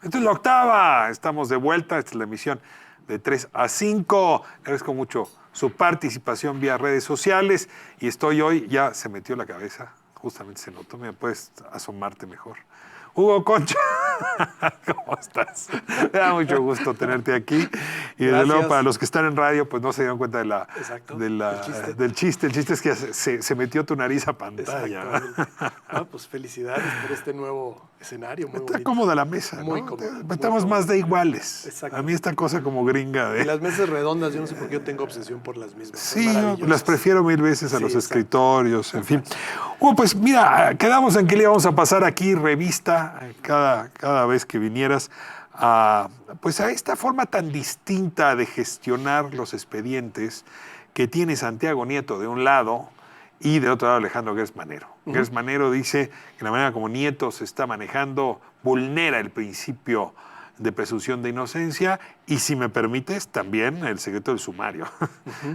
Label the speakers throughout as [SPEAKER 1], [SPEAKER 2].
[SPEAKER 1] Esta es la octava. Estamos de vuelta. Esta es la emisión de 3 a 5. Le agradezco mucho su participación vía redes sociales. Y estoy hoy, ya se metió la cabeza. Justamente se notó. Me puedes asomarte mejor. Hugo Concha, ¿cómo estás? Me da mucho gusto tenerte aquí. Y desde luego, para
[SPEAKER 2] Gracias.
[SPEAKER 1] los que están en radio, pues no se dieron cuenta
[SPEAKER 2] Exacto,
[SPEAKER 1] del
[SPEAKER 2] el chiste.
[SPEAKER 1] chiste. El chiste es que se metió tu nariz a pantalla.
[SPEAKER 2] Exactamente. Ah, pues felicidades por este nuevo escenario, muy
[SPEAKER 1] Está
[SPEAKER 2] bonito.
[SPEAKER 1] cómoda la mesa,
[SPEAKER 2] Muy
[SPEAKER 1] ¿no?
[SPEAKER 2] cómoda. muy
[SPEAKER 1] Estamos
[SPEAKER 2] cómoda.
[SPEAKER 1] más de iguales. A
[SPEAKER 2] Exacto.
[SPEAKER 1] mí esta cosa como gringa
[SPEAKER 2] Y
[SPEAKER 1] de...
[SPEAKER 2] las mesas redondas, yo no sé por qué yo tengo obsesión por las mismas. Son
[SPEAKER 1] Sí, yo las
[SPEAKER 2] maravillosas.
[SPEAKER 1] prefiero mil veces a
[SPEAKER 2] Sí,
[SPEAKER 1] los
[SPEAKER 2] exacto.
[SPEAKER 1] escritorios, en fin. Pues mira, quedamos en que le íbamos a pasar aquí revista cada vez que vinieras pues a esta forma tan distinta de gestionar los expedientes que tiene Santiago Nieto de un lado y de otro lado Alejandro Gertz Manero. Gertz Manero dice que la manera como Nieto se está manejando vulnera el principio de presunción de inocencia y, si me permites, también el secreto del sumario,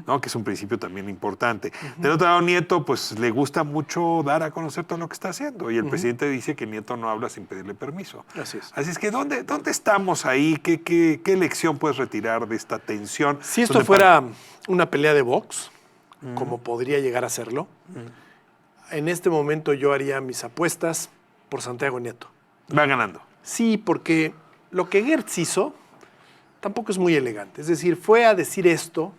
[SPEAKER 1] ¿no? Que es un principio también importante. Del otro lado, Nieto, pues le gusta mucho dar a conocer todo lo que está haciendo y el presidente dice que Nieto no habla sin pedirle permiso.
[SPEAKER 2] Así es.
[SPEAKER 1] Así es que, ¿dónde estamos ahí? ¿Qué lección puedes retirar de esta tensión?
[SPEAKER 2] Si esto fuera una pelea de box, como podría llegar a serlo, en este momento yo haría mis apuestas por Santiago Nieto.
[SPEAKER 1] Va ganando.
[SPEAKER 2] Sí, porque lo que Gertz hizo tampoco es muy elegante. Es decir, fue a decir esto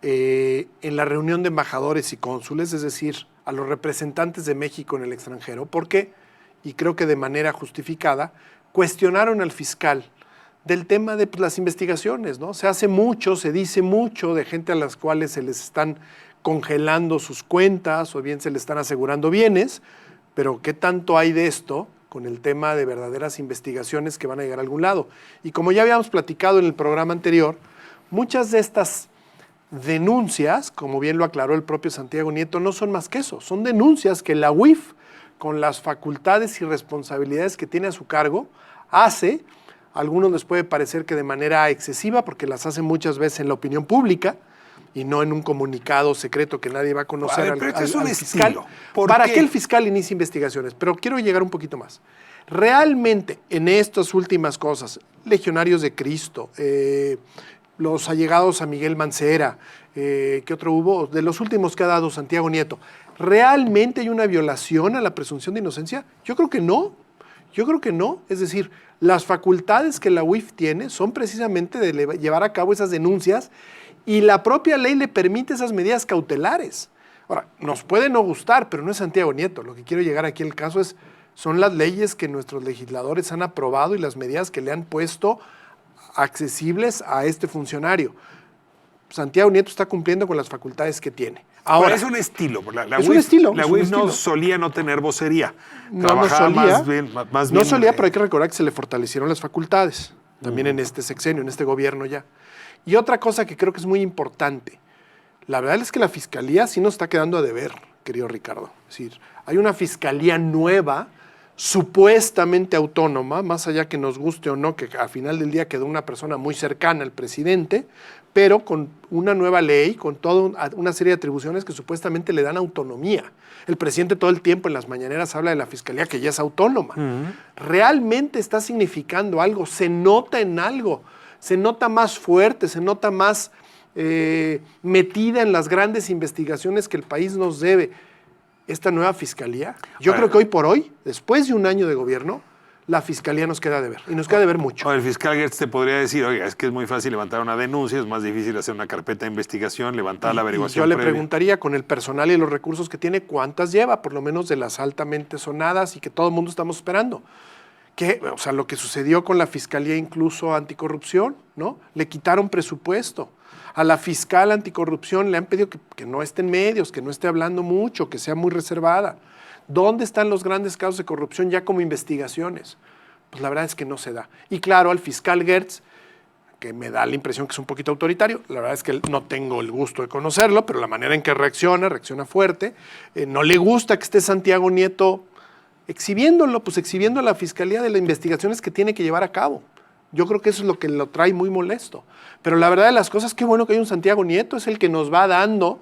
[SPEAKER 2] en la reunión de embajadores y cónsules, es decir, a los representantes de México en el extranjero, porque, y creo que de manera justificada, cuestionaron al fiscal del tema de las investigaciones, ¿no? Se hace mucho, se dice mucho de gente a las cuales se les están congelando sus cuentas o bien se les están asegurando bienes, pero ¿qué tanto hay de esto con el tema de verdaderas investigaciones que van a llegar a algún lado? Y como ya habíamos platicado en el programa anterior, muchas de estas denuncias, como bien lo aclaró el propio Santiago Nieto, no son más que eso, son denuncias que la UIF, con las facultades y responsabilidades que tiene a su cargo, hace. A algunos les puede parecer que de manera excesiva, porque las hace muchas veces en la opinión pública y no en un comunicado secreto que nadie va a conocer
[SPEAKER 1] Pero este es un
[SPEAKER 2] al fiscal,
[SPEAKER 1] estilo. ¿Por
[SPEAKER 2] para
[SPEAKER 1] qué?
[SPEAKER 2] que el fiscal inicie investigaciones. Pero quiero llegar un poquito más. Realmente, en estas últimas cosas, Legionarios de Cristo, los allegados a Miguel Mancera, ¿qué otro hubo? De los últimos que ha dado Santiago Nieto, ¿realmente hay una violación a la presunción de inocencia? Yo creo que no. Yo creo que no. Es decir, las facultades que la UIF tiene son precisamente de llevar a cabo esas denuncias y la propia ley le permite esas medidas cautelares. Ahora, nos puede no gustar, pero no es Santiago Nieto. Lo que quiero llegar aquí al caso son las leyes que nuestros legisladores han aprobado y las medidas que le han puesto accesibles a este funcionario. Santiago Nieto está cumpliendo con las facultades que tiene. Ahora,
[SPEAKER 1] es un estilo.
[SPEAKER 2] es un estilo.
[SPEAKER 1] La UIF no solía no tener vocería.
[SPEAKER 2] No
[SPEAKER 1] Trabajaba
[SPEAKER 2] solía,
[SPEAKER 1] más
[SPEAKER 2] no
[SPEAKER 1] bien,
[SPEAKER 2] solía, pero hay que recordar que se le fortalecieron las facultades, también en este sexenio, en este gobierno ya. Y otra cosa que creo que es muy importante, la verdad es que la Fiscalía sí nos está quedando a deber, querido Ricardo. Es decir, hay una Fiscalía nueva, supuestamente autónoma, más allá que nos guste o no, que al final del día quedó una persona muy cercana al presidente, pero con una nueva ley, con toda una serie de atribuciones que supuestamente le dan autonomía. El presidente todo el tiempo en las mañaneras habla de la Fiscalía que ya es autónoma. Realmente está significando algo, se nota en algo, se nota más fuerte, se nota más metida en las grandes investigaciones que el país nos debe. Esta nueva Fiscalía, yo creo que hoy por hoy, después de un año de gobierno, la Fiscalía nos queda de ver, y nos queda de ver mucho.
[SPEAKER 1] El fiscal Gertz te podría decir, oiga, es que es muy fácil levantar una denuncia, es más difícil hacer una carpeta de investigación, levantar la averiguación
[SPEAKER 2] Yo le
[SPEAKER 1] previa.
[SPEAKER 2] preguntaría, con el personal y los recursos que tiene, ¿cuántas lleva? Por lo menos de las altamente sonadas y que todo el mundo estamos esperando. O sea, lo que sucedió con la Fiscalía incluso anticorrupción, ¿no? Le quitaron presupuesto. A la fiscal anticorrupción le han pedido que no esté en medios, que no esté hablando mucho, que sea muy reservada. ¿Dónde están los grandes casos de corrupción ya como investigaciones? Pues la verdad es que no se da. Y claro, al fiscal Gertz, que me da la impresión que es un poquito autoritario, la verdad es que no tengo el gusto de conocerlo, pero la manera en que reacciona fuerte. No le gusta que esté Santiago Nieto exhibiendo a la Fiscalía de las investigaciones que tiene que llevar a cabo. Yo creo que eso es lo que lo trae muy molesto. Pero la verdad de las cosas, qué bueno que hay un Santiago Nieto, es el que nos va dando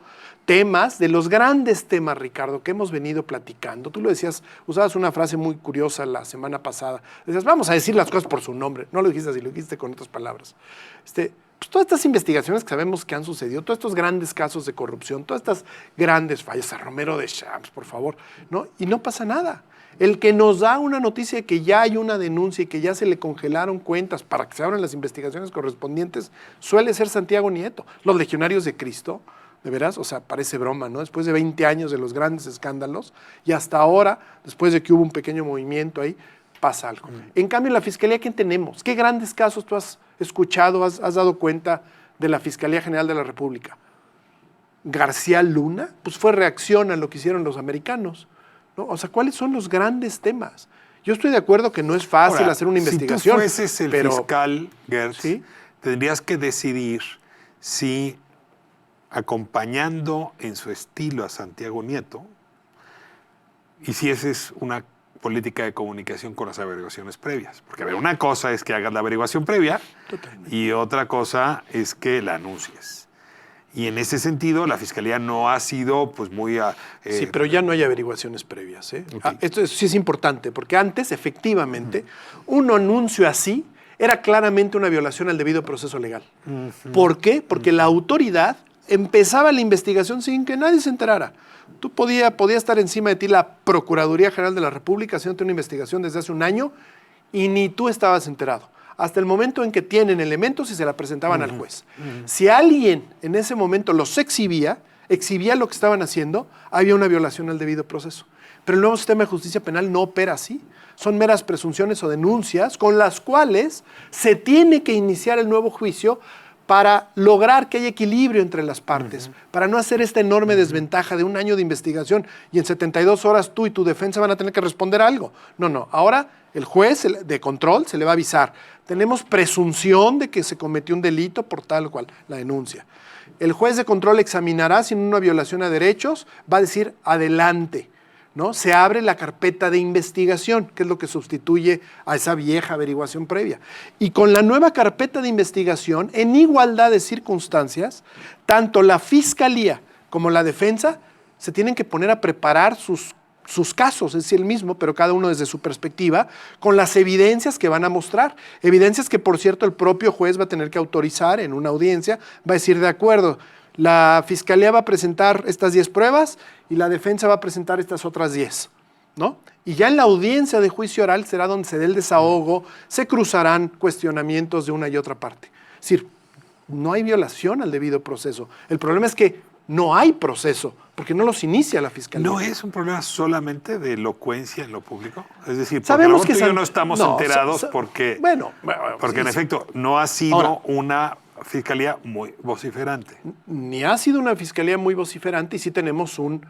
[SPEAKER 2] temas, de los grandes temas, Ricardo, que hemos venido platicando. Tú lo decías, usabas una frase muy curiosa la semana pasada. Decías, vamos a decir las cosas por su nombre. No lo dijiste así, lo dijiste con otras palabras. Pues todas estas investigaciones que sabemos que han sucedido, todos estos grandes casos de corrupción, todas estas grandes fallas, a Romero de Champs, por favor, ¿no? Y no pasa nada. El que nos da una noticia de que ya hay una denuncia y que ya se le congelaron cuentas para que se abran las investigaciones correspondientes suele ser Santiago Nieto. Los legionarios de Cristo, de veras, o sea, parece broma, ¿no? Después de 20 años de los grandes escándalos y hasta ahora, después de que hubo un pequeño movimiento ahí, pasa algo. En cambio, en la Fiscalía, ¿qué tenemos? ¿Qué grandes casos tú has escuchado, has dado cuenta de la Fiscalía General de la República? García Luna, pues fue reacción a lo que hicieron los americanos, ¿no? O sea, ¿cuáles son los grandes temas? Yo estoy de acuerdo que no es fácil hacer una investigación.
[SPEAKER 1] Si tú fueses el fiscal, Gertz,
[SPEAKER 2] ¿sí?
[SPEAKER 1] tendrías que decidir si, acompañando en su estilo a Santiago Nieto, hicieses una política de comunicación con las averiguaciones previas. Porque, a ver, una cosa es que hagas la averiguación previa.
[SPEAKER 2] Totalmente.
[SPEAKER 1] Y otra cosa es que la anuncies. Y en ese sentido, la Fiscalía no ha sido pues muy...
[SPEAKER 2] sí, pero ya no hay averiguaciones previas.
[SPEAKER 1] Okay.
[SPEAKER 2] Esto sí es importante, porque antes, efectivamente, un anuncio así era claramente una violación al debido proceso legal. ¿Por qué? Porque la autoridad empezaba la investigación sin que nadie se enterara. Tú podía estar encima de ti la Procuraduría General de la República haciéndote una investigación desde hace un año y ni tú estabas enterado. Hasta el momento en que tienen elementos y se la presentaban al juez. Si alguien en ese momento los exhibía lo que estaban haciendo, había una violación al debido proceso. Pero el nuevo sistema de justicia penal no opera así. Son meras presunciones o denuncias con las cuales se tiene que iniciar el nuevo juicio para lograr que haya equilibrio entre las partes, para no hacer esta enorme desventaja de un año de investigación y en 72 horas tú y tu defensa van a tener que responder algo. No, ahora el juez de control se le va a avisar. Tenemos presunción de que se cometió un delito por tal o cual, la denuncia. El juez de control examinará si en una violación a derechos, va a decir adelante, ¿no? Se abre la carpeta de investigación, que es lo que sustituye a esa vieja averiguación previa. Y con la nueva carpeta de investigación, en igualdad de circunstancias, tanto la Fiscalía como la defensa se tienen que poner a preparar sus casos, es decir, el mismo, pero cada uno desde su perspectiva, con las evidencias que van a mostrar. Evidencias que, por cierto, el propio juez va a tener que autorizar en una audiencia, va a decir, de acuerdo, la Fiscalía va a presentar estas 10 pruebas y la defensa va a presentar estas otras 10, ¿no? Y ya en la audiencia de juicio oral será donde se dé el desahogo, se cruzarán cuestionamientos de una y otra parte. Es decir, no hay violación al debido proceso. El problema es que no hay proceso, porque no los inicia la Fiscalía.
[SPEAKER 1] ¿No es un problema solamente de elocuencia en lo público? Es decir, porque
[SPEAKER 2] sabemos que
[SPEAKER 1] no estamos enterados porque en efecto no ha sido
[SPEAKER 2] ahora,
[SPEAKER 1] una Fiscalía muy vociferante.
[SPEAKER 2] Ni ha sido una Fiscalía muy vociferante y sí tenemos un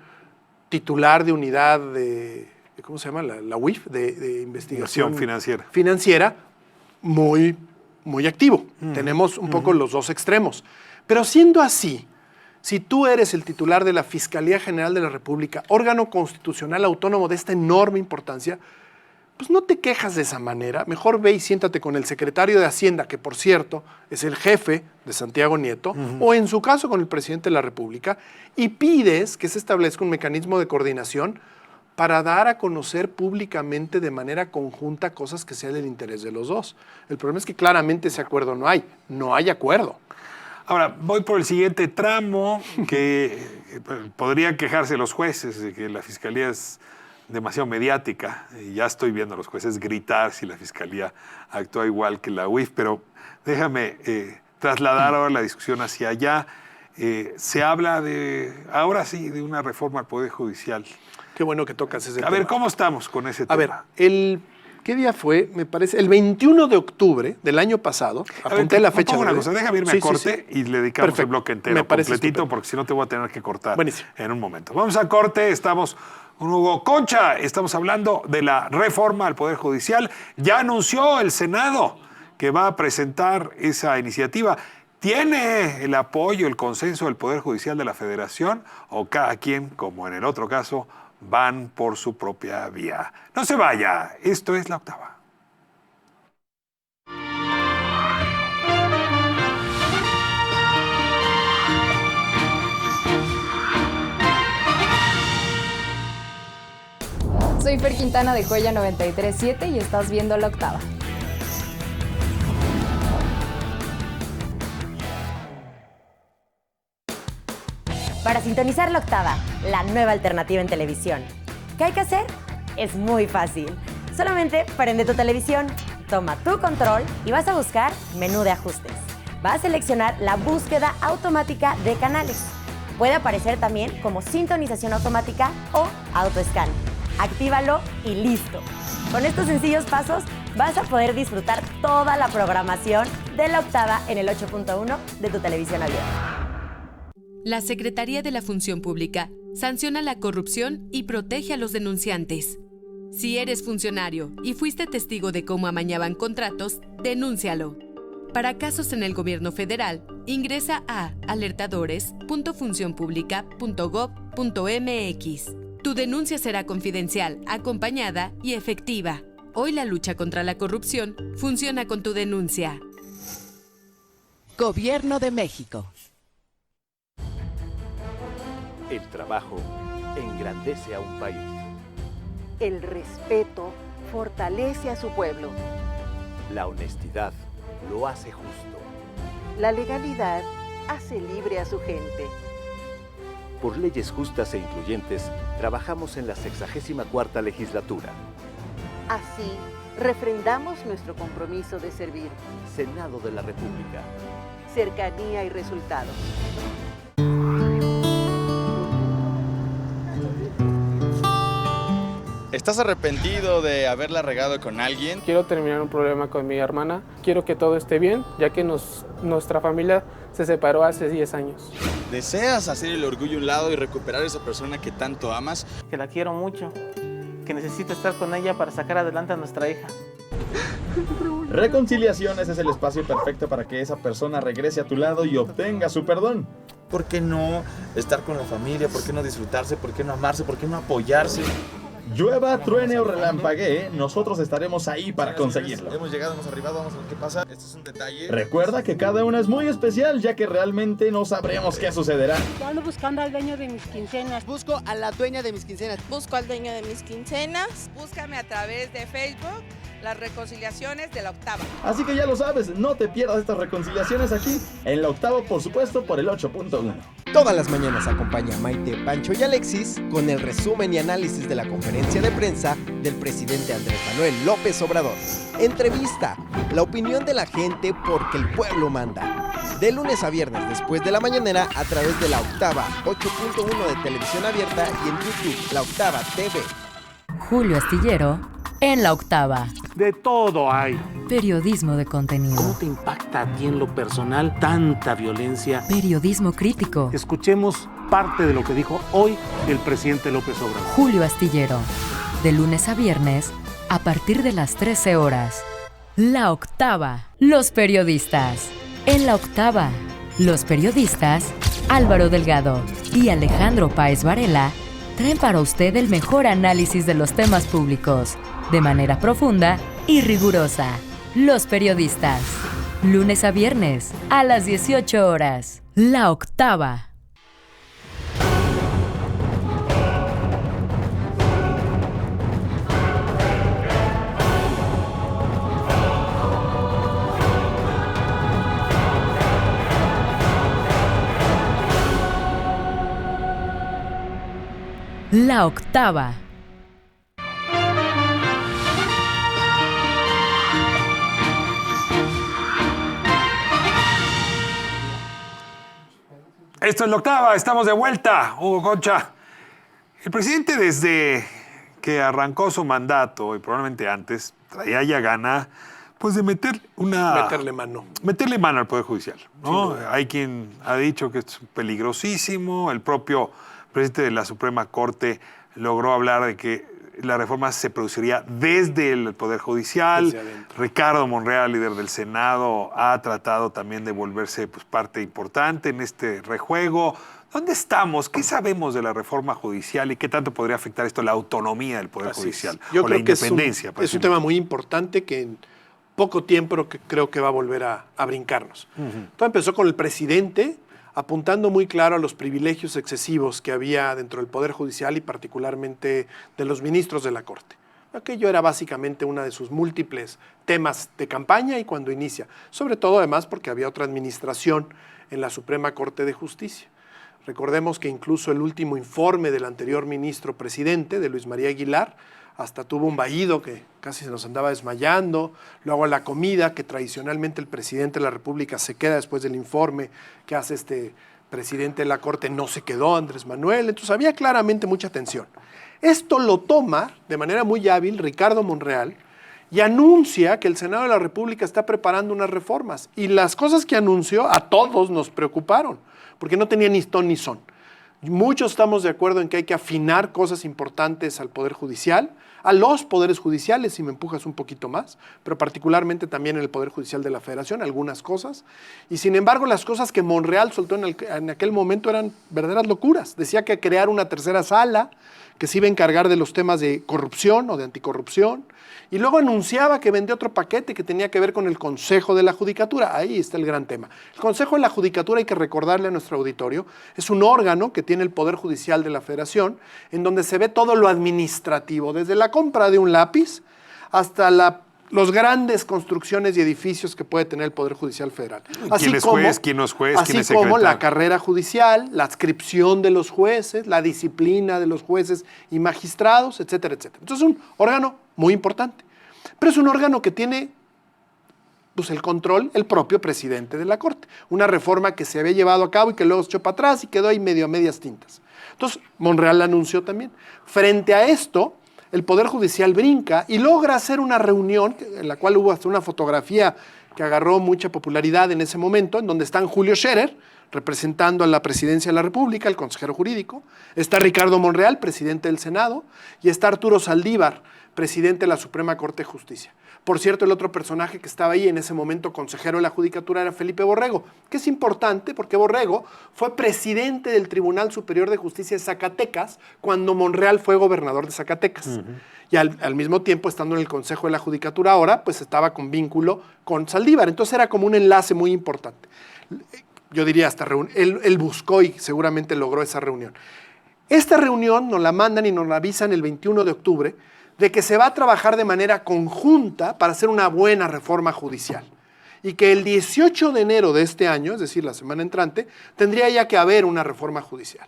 [SPEAKER 2] titular de unidad de, ¿cómo se llama? La UIF, de investigación financiera muy, muy activo. Tenemos un poco los dos extremos. Pero siendo así, si tú eres el titular de la Fiscalía General de la República, órgano constitucional autónomo de esta enorme importancia, pues no te quejas de esa manera. Mejor ve y siéntate con el secretario de Hacienda, que por cierto es el jefe de Santiago Nieto, o en su caso con el presidente de la República, y pides que se establezca un mecanismo de coordinación para dar a conocer públicamente de manera conjunta cosas que sean del interés de los dos. El problema es que claramente ese acuerdo no hay acuerdo.
[SPEAKER 1] Ahora, voy por el siguiente tramo, que podrían quejarse los jueces de que la Fiscalía es demasiado mediática. Y ya estoy viendo a los jueces gritar si la Fiscalía actúa igual que la UIF, pero déjame trasladar ahora la discusión hacia allá. Se habla ahora sí, de una reforma al Poder Judicial.
[SPEAKER 2] Qué bueno que tocas ese tema.
[SPEAKER 1] A ver, ¿cómo estamos con ese tema?
[SPEAKER 2] A ver, ¿qué día fue? Me parece, el 21 de octubre del año pasado, apunté la fecha.
[SPEAKER 1] Una cosa, déjame irme a corte y le dedicamos el bloque entero, completito, porque si no te voy a tener que cortar en un momento. Vamos a corte, estamos con Hugo Concha, estamos hablando de la reforma al Poder Judicial. Ya anunció el Senado que va a presentar esa iniciativa. ¿Tiene el apoyo, el consenso del Poder Judicial de la Federación o cada quien, como en el otro caso, van por su propia vía? No se vaya, esto es La Octava.
[SPEAKER 3] soy Fer Quintana de Joya 93.7 y estás viendo La Octava.
[SPEAKER 4] Para sintonizar La Octava, la nueva alternativa en televisión. ¿Qué hay que hacer? Es muy fácil. Solamente prende tu televisión, toma tu control y vas a buscar menú de ajustes. Vas a seleccionar la búsqueda automática de canales. Puede aparecer también como sintonización automática o autoscan. Actívalo y listo. Con estos sencillos pasos vas a poder disfrutar toda la programación de La Octava en el 8.1 de tu televisión abierta.
[SPEAKER 5] La Secretaría de la Función Pública sanciona la corrupción y protege a los denunciantes. Si eres funcionario y fuiste testigo de cómo amañaban contratos, denúncialo. Para casos en el gobierno federal, ingresa a alertadores.funcionpublica.gov.mx. Tu denuncia será confidencial, acompañada y efectiva. Hoy la lucha contra la corrupción funciona con tu denuncia.
[SPEAKER 6] Gobierno de México.
[SPEAKER 7] El trabajo engrandece a un país.
[SPEAKER 8] El respeto fortalece a su pueblo.
[SPEAKER 7] La honestidad lo hace justo.
[SPEAKER 8] La legalidad hace libre a su gente.
[SPEAKER 7] Por leyes justas e incluyentes, trabajamos en la 64ª legislatura.
[SPEAKER 8] Así, refrendamos nuestro compromiso de servir.
[SPEAKER 7] Senado de la República.
[SPEAKER 8] Cercanía y resultados.
[SPEAKER 9] ¿Estás arrepentido de haberla regado con alguien?
[SPEAKER 10] Quiero terminar un problema con mi hermana. Quiero que todo esté bien, ya que nuestra familia se separó hace 10 años.
[SPEAKER 9] ¿Deseas hacer el orgullo a un lado y recuperar a esa persona que tanto amas?
[SPEAKER 11] Que la quiero mucho, que necesito estar con ella para sacar adelante a nuestra hija.
[SPEAKER 12] Reconciliaciones es el espacio perfecto para que esa persona regrese a tu lado y obtenga su perdón.
[SPEAKER 13] ¿Por qué no estar con la familia? ¿Por qué no disfrutarse? ¿Por qué no amarse? ¿Por qué no apoyarse?
[SPEAKER 12] Llueva, truene o relampaguee, nosotros estaremos ahí para conseguirlo.
[SPEAKER 13] Hemos llegado, hemos arribado, vamos a ver qué pasa. Este es un detalle.
[SPEAKER 12] Recuerda que cada una es muy especial, ya que realmente no sabremos qué sucederá.
[SPEAKER 14] Yo ando buscando al dueño de mis quincenas.
[SPEAKER 15] Busco a la dueña de mis quincenas.
[SPEAKER 16] Busco al dueño de mis quincenas. Búscame a través de Facebook, las reconciliaciones de La Octava.
[SPEAKER 12] Así que ya lo sabes, no te pierdas estas reconciliaciones aquí, en La Octava, por supuesto, por el 8.1.
[SPEAKER 17] Todas las mañanas acompaña a Maite, Pancho y Alexis con el resumen y análisis de la conferencia de prensa del presidente Andrés Manuel López Obrador. Entrevista, la opinión de la gente porque el pueblo manda. De lunes a viernes después de la mañanera a través de La Octava, 8.1 de televisión abierta y en YouTube, La Octava TV.
[SPEAKER 18] Julio Astillero en La Octava.
[SPEAKER 2] De todo hay.
[SPEAKER 18] Periodismo de contenido.
[SPEAKER 19] ¿Cómo te impacta a ti en lo personal tanta violencia?
[SPEAKER 18] Periodismo crítico.
[SPEAKER 19] Escuchemos parte de lo que dijo hoy el presidente López Obrador.
[SPEAKER 18] Julio Astillero, de lunes a viernes, a partir de las 13 horas. La Octava. Los periodistas. En La Octava, los periodistas Álvaro Delgado y Alejandro Páez Varela traen para usted el mejor análisis de los temas públicos, de manera profunda y rigurosa. Los periodistas. Lunes a viernes, a las 18 horas. La Octava. La Octava.
[SPEAKER 1] Esto es La Octava, estamos de vuelta, Hugo Concha. El presidente, desde que arrancó su mandato, y probablemente antes, traía ya gana pues de meterle mano al Poder Judicial, ¿no? Hay quien ha dicho que es peligrosísimo. El propio presidente de la Suprema Corte logró hablar de que la reforma se produciría desde el Poder Judicial. Ricardo Monreal, líder del Senado, ha tratado también de volverse pues, parte importante en este rejuego. ¿Dónde estamos? ¿Qué sabemos de la reforma judicial y qué tanto podría afectar esto la autonomía del Poder Judicial?
[SPEAKER 2] Yo
[SPEAKER 1] o
[SPEAKER 2] creo
[SPEAKER 1] la independencia.
[SPEAKER 2] Que es un tema muy importante que en poco tiempo creo que va a volver a brincarnos. Todo empezó con el presidente apuntando muy claro a los privilegios excesivos que había dentro del Poder Judicial y particularmente de los ministros de la Corte. Aquello era básicamente uno de sus múltiples temas de campaña y cuando inicia, sobre todo además porque había otra administración en la Suprema Corte de Justicia. Recordemos que incluso el último informe del anterior ministro presidente, de Luis María Aguilar, hasta tuvo un vaído que casi se nos andaba desmayando, luego la comida que tradicionalmente el presidente de la República se queda después del informe que hace este presidente de la Corte, no se quedó Andrés Manuel, entonces había claramente mucha tensión. Esto lo toma de manera muy hábil Ricardo Monreal y anuncia que el Senado de la República está preparando unas reformas y las cosas que anunció a todos nos preocuparon, porque no tenía ni ton ni son. Muchos estamos de acuerdo en que hay que afinar cosas importantes al Poder Judicial, a los poderes judiciales, si me empujas un poquito más, pero particularmente también en el Poder Judicial de la Federación, algunas cosas. Y sin embargo, las cosas que Monreal soltó en aquel momento eran verdaderas locuras. Decía que crear una tercera sala que se iba a encargar de los temas de corrupción o de anticorrupción, y luego anunciaba que vendía otro paquete que tenía que ver con el Consejo de la Judicatura. Ahí está el gran tema. El Consejo de la Judicatura, hay que recordarle a nuestro auditorio, es un órgano que tiene el Poder Judicial de la Federación, en donde se ve todo lo administrativo, desde la compra de un lápiz hasta los grandes construcciones y edificios que puede tener el Poder Judicial Federal.
[SPEAKER 1] ¿Quién es juez, quién no es juez, quién es secretario?
[SPEAKER 2] Así como la carrera judicial, la adscripción de los jueces, la disciplina de los jueces y magistrados, etcétera, etcétera. Entonces es un órgano muy importante, pero es un órgano que tiene pues, el control el propio presidente de la Corte. Una reforma que se había llevado a cabo y que luego se echó para atrás y quedó ahí medio a medias tintas. Entonces Monreal la anunció también. Frente a esto, el Poder Judicial brinca y logra hacer una reunión, en la cual hubo hasta una fotografía que agarró mucha popularidad en ese momento, en donde están Julio Scherer, representando a la Presidencia de la República, el consejero jurídico, está Ricardo Monreal, presidente del Senado, y está Arturo Saldívar, presidente de la Suprema Corte de Justicia. Por cierto, el otro personaje que estaba ahí en ese momento, consejero de la Judicatura, era Felipe Borrego, que es importante porque Borrego fue presidente del Tribunal Superior de Justicia de Zacatecas cuando Monreal fue gobernador de Zacatecas. Y al mismo tiempo, estando en el Consejo de la Judicatura ahora, pues estaba con vínculo con Saldívar. Entonces era como un enlace muy importante. Yo diría hasta él buscó y seguramente logró esa reunión. Esta reunión nos la mandan y nos la avisan el 21 de octubre, de que se va a trabajar de manera conjunta para hacer una buena reforma judicial. Y que el 18 de enero de este año, es decir, la semana entrante, tendría ya que haber una reforma judicial.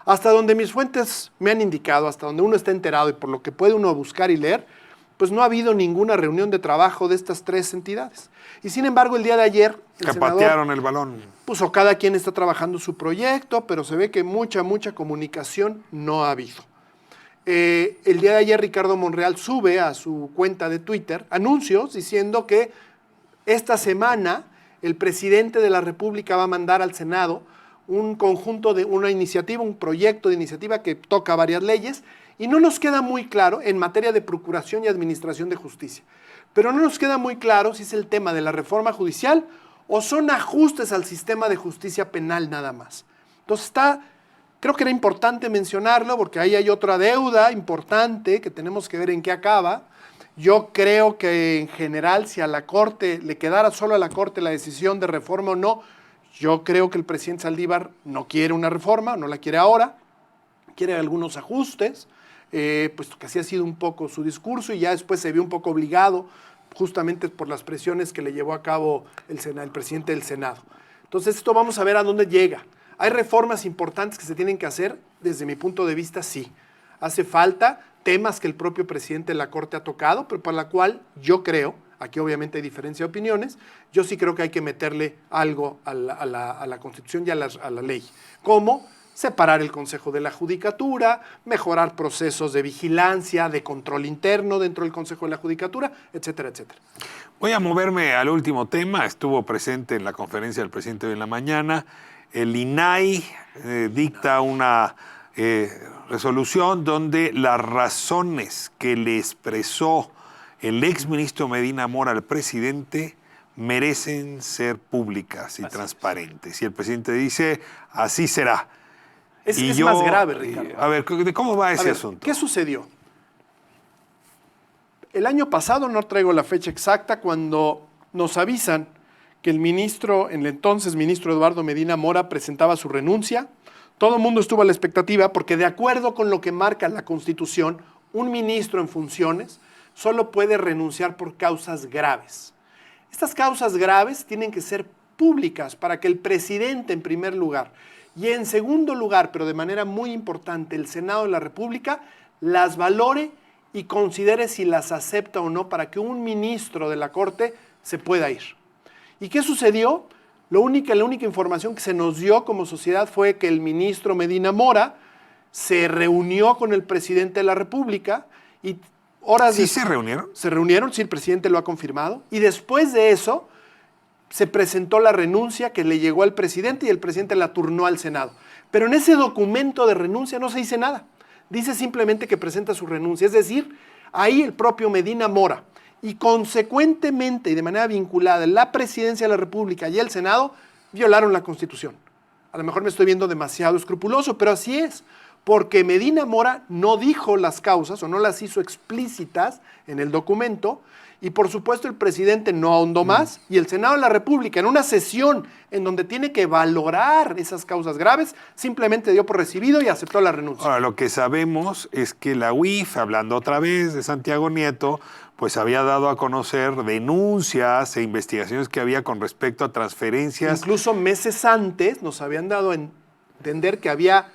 [SPEAKER 2] Hasta donde mis fuentes me han indicado, hasta donde uno está enterado y por lo que puede uno buscar y leer, pues no ha habido ninguna reunión de trabajo de estas tres entidades. Y sin embargo, el día de ayer, el senador
[SPEAKER 1] patearon el balón.
[SPEAKER 2] Puso cada quien está trabajando su proyecto, pero se ve que mucha comunicación no ha habido. El día de ayer Ricardo Monreal sube a su cuenta de Twitter anuncios diciendo que esta semana el presidente de la República va a mandar al Senado un conjunto de una iniciativa, un proyecto de iniciativa que toca varias leyes y no nos queda muy claro en materia de procuración y administración de justicia. Pero no nos queda muy claro si es el tema de la reforma judicial o son ajustes al sistema de justicia penal nada más. Entonces creo que era importante mencionarlo porque ahí hay otra deuda importante que tenemos que ver en qué acaba. Yo creo que en general si a la Corte le quedara solo a la Corte la decisión de reforma o no, yo creo que el presidente Saldívar no quiere una reforma, no la quiere ahora, quiere algunos ajustes, puesto que así ha sido un poco su discurso y ya después se vio un poco obligado justamente por las presiones que le llevó a cabo el presidente del Senado. Entonces esto vamos a ver a dónde llega. ¿Hay reformas importantes que se tienen que hacer? Desde mi punto de vista, sí. Hace falta temas que el propio presidente de la Corte ha tocado, pero para la cual yo creo, aquí obviamente hay diferencia de opiniones, yo sí creo que hay que meterle algo a la Constitución y a la ley. ¿Cómo? Separar el Consejo de la Judicatura, mejorar procesos de vigilancia, de control interno dentro del Consejo de la Judicatura, etcétera, etcétera.
[SPEAKER 1] Voy a moverme al último tema. Estuvo presente en la conferencia del presidente de la mañana. El INAI dicta una resolución donde las razones que le expresó el exministro Medina Mora al presidente merecen ser públicas y transparentes. Y el presidente dice, así será.
[SPEAKER 2] Es más grave, Ricardo.
[SPEAKER 1] A ver, ¿cómo va ese asunto?
[SPEAKER 2] ¿Qué sucedió? El año pasado, no traigo la fecha exacta, cuando nos avisan que el entonces ministro Eduardo Medina Mora presentaba su renuncia. Todo el mundo estuvo a la expectativa porque de acuerdo con lo que marca la Constitución, un ministro en funciones solo puede renunciar por causas graves. Estas causas graves tienen que ser públicas para que el presidente en primer lugar y en segundo lugar, pero de manera muy importante, el Senado de la República las valore y considere si las acepta o no para que un ministro de la Corte se pueda ir. ¿Y qué sucedió? La única información que se nos dio como sociedad fue que el ministro Medina Mora se reunió con el presidente de la República y horas
[SPEAKER 1] ¿Sí se reunieron?
[SPEAKER 2] Se reunieron, sí, el presidente lo ha confirmado. Y después de eso se presentó la renuncia que le llegó al presidente y el presidente la turnó al Senado. Pero en ese documento de renuncia no se dice nada. Dice simplemente que presenta su renuncia. Es decir, ahí el propio Medina Mora y consecuentemente y de manera vinculada la presidencia de la República y el Senado violaron la Constitución. A lo mejor me estoy viendo demasiado escrupuloso, pero así es. Porque Medina Mora no dijo las causas o no las hizo explícitas en el documento y por supuesto el presidente no ahondó más y el Senado de la República en una sesión en donde tiene que valorar esas causas graves simplemente dio por recibido y aceptó la renuncia.
[SPEAKER 1] Ahora, lo que sabemos es que la UIF, hablando otra vez de Santiago Nieto, pues había dado a conocer denuncias e investigaciones que había con respecto a transferencias.
[SPEAKER 2] Incluso meses antes nos habían dado a entender que había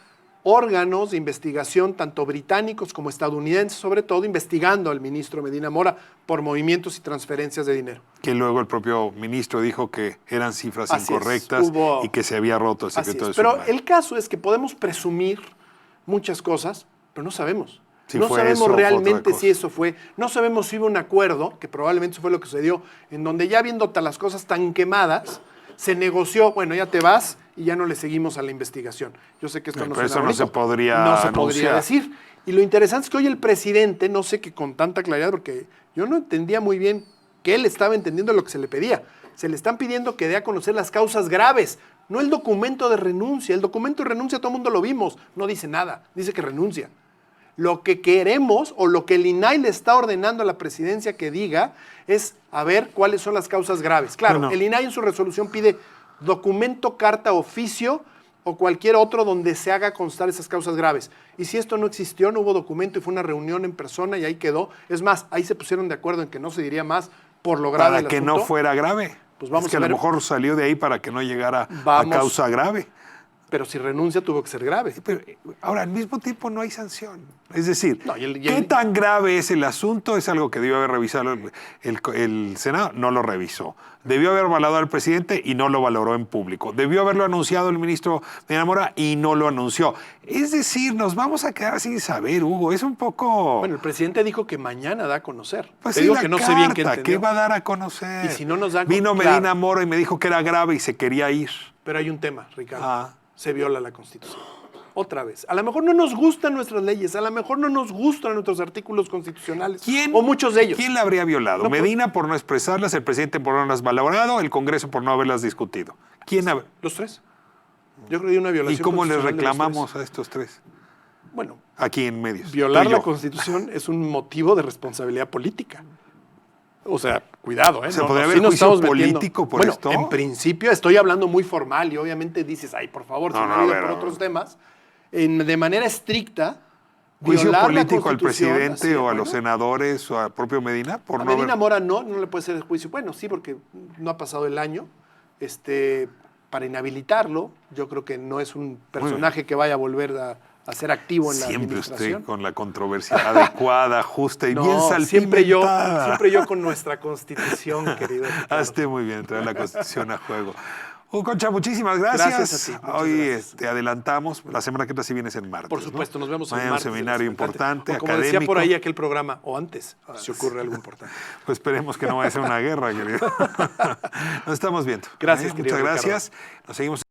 [SPEAKER 2] órganos de investigación, tanto británicos como estadounidenses, sobre todo, investigando al ministro Medina Mora por movimientos y transferencias de dinero.
[SPEAKER 1] Que luego el propio ministro dijo que eran cifras incorrectas y que se había roto el secreto de
[SPEAKER 2] Pero
[SPEAKER 1] sumario.
[SPEAKER 2] el caso es que podemos presumir muchas cosas, pero no sabemos.
[SPEAKER 1] Si
[SPEAKER 2] no
[SPEAKER 1] fue
[SPEAKER 2] sabemos
[SPEAKER 1] eso,
[SPEAKER 2] realmente si eso fue. No sabemos si hubo un acuerdo, que probablemente eso fue lo que sucedió, en donde ya viendo las cosas tan quemadas, se negoció, bueno, ya te vas y ya no le seguimos a la investigación. Yo sé que esto no
[SPEAKER 1] pero eso no se podría
[SPEAKER 2] podría decir. Y lo interesante es que hoy el presidente, no sé que con tanta claridad, porque yo no entendía muy bien que él estaba entendiendo lo que se le pedía. Se le están pidiendo que dé a conocer las causas graves, no el documento de renuncia. El documento de renuncia todo el mundo lo vimos, no dice nada, dice que renuncia. Lo que queremos o lo que el INAI le está ordenando a la presidencia que diga es a ver cuáles son las causas graves. Claro, el INAI en su resolución pide documento, carta, oficio o cualquier otro donde se haga constar esas causas graves. Y si esto no existió, no hubo documento y fue una reunión en persona y ahí quedó. Es más, ahí se pusieron de acuerdo en que no se diría más por lo grave del
[SPEAKER 1] Para que
[SPEAKER 2] asunto.
[SPEAKER 1] no fuera grave.
[SPEAKER 2] Pues vamos
[SPEAKER 1] es que
[SPEAKER 2] a ver.
[SPEAKER 1] lo mejor salió de ahí para que no llegara a causa grave.
[SPEAKER 2] Pero si renuncia tuvo que ser grave.
[SPEAKER 1] Pero ahora, al mismo tiempo no hay sanción. Es decir, ¿qué tan grave es el asunto? Es algo que debió haber revisado el Senado. No lo revisó. Debió haber valorado al presidente y no lo valoró en público. Debió haberlo anunciado el ministro Medina Mora y no lo anunció. Es decir, nos vamos a quedar sin saber, Hugo. Es un poco...
[SPEAKER 2] Bueno, el presidente dijo que mañana da a conocer.
[SPEAKER 1] Pues
[SPEAKER 2] Te
[SPEAKER 1] sí,
[SPEAKER 2] digo
[SPEAKER 1] la
[SPEAKER 2] que no
[SPEAKER 1] carta,
[SPEAKER 2] sé bien qué entendió.
[SPEAKER 1] ¿qué va a dar a conocer?
[SPEAKER 2] Y si no nos da...
[SPEAKER 1] Vino Medina Mora y me dijo que era grave y se quería ir.
[SPEAKER 2] Pero hay un tema, Ricardo. Se viola la Constitución. Otra vez. A lo mejor no nos gustan nuestras leyes, a lo mejor no nos gustan nuestros artículos constitucionales. O muchos de ellos.
[SPEAKER 1] ¿Quién la habría violado?
[SPEAKER 2] No,
[SPEAKER 1] Medina por no expresarlas, el presidente por no haberlas valorado, el Congreso por no haberlas discutido.
[SPEAKER 2] Los tres. Yo creo que hay una violación.
[SPEAKER 1] ¿Y cómo les
[SPEAKER 2] constitucional de los
[SPEAKER 1] reclamamos
[SPEAKER 2] tres.
[SPEAKER 1] a estos tres?
[SPEAKER 2] Bueno.
[SPEAKER 1] Aquí en medios.
[SPEAKER 2] Violar
[SPEAKER 1] Tú y yo.
[SPEAKER 2] la Constitución es un motivo de responsabilidad política. O sea, cuidado, ¿eh?
[SPEAKER 1] ¿Se podría haber juicio político por esto?
[SPEAKER 2] En principio estoy hablando muy formal y obviamente dices, ay, por favor, si me olvido por otros temas. De manera estricta,
[SPEAKER 1] ¿Juicio
[SPEAKER 2] violar
[SPEAKER 1] político
[SPEAKER 2] la
[SPEAKER 1] al
[SPEAKER 2] Constitución,
[SPEAKER 1] presidente
[SPEAKER 2] así,
[SPEAKER 1] o a los senadores o al propio Medina? Por
[SPEAKER 2] a
[SPEAKER 1] no
[SPEAKER 2] Medina
[SPEAKER 1] haber...
[SPEAKER 2] Mora no le puede ser el juicio. Bueno, sí, porque no ha pasado el año. Para inhabilitarlo, yo creo que no es un personaje que vaya a volver a ser activo en la administración.
[SPEAKER 1] Siempre usted con la controversia adecuada, justa y bien salpimentada.
[SPEAKER 2] Siempre yo con nuestra Constitución, querido Ricardo.
[SPEAKER 1] Hazte muy bien, traer la Constitución a juego. Hugo Concha, muchísimas gracias.
[SPEAKER 2] Gracias a ti.
[SPEAKER 1] Hoy adelantamos, la semana que entra sí vienes en martes.
[SPEAKER 2] Por supuesto, nos vemos en
[SPEAKER 1] martes. Un seminario importante,
[SPEAKER 2] como
[SPEAKER 1] académico.
[SPEAKER 2] decía por ahí aquel programa, o antes, si ocurre algo importante.
[SPEAKER 1] Pues esperemos que no vaya a ser una guerra, querido. Nos estamos viendo.
[SPEAKER 2] Gracias, querido
[SPEAKER 1] Muchas
[SPEAKER 2] Ricardo.
[SPEAKER 1] gracias. Nos seguimos.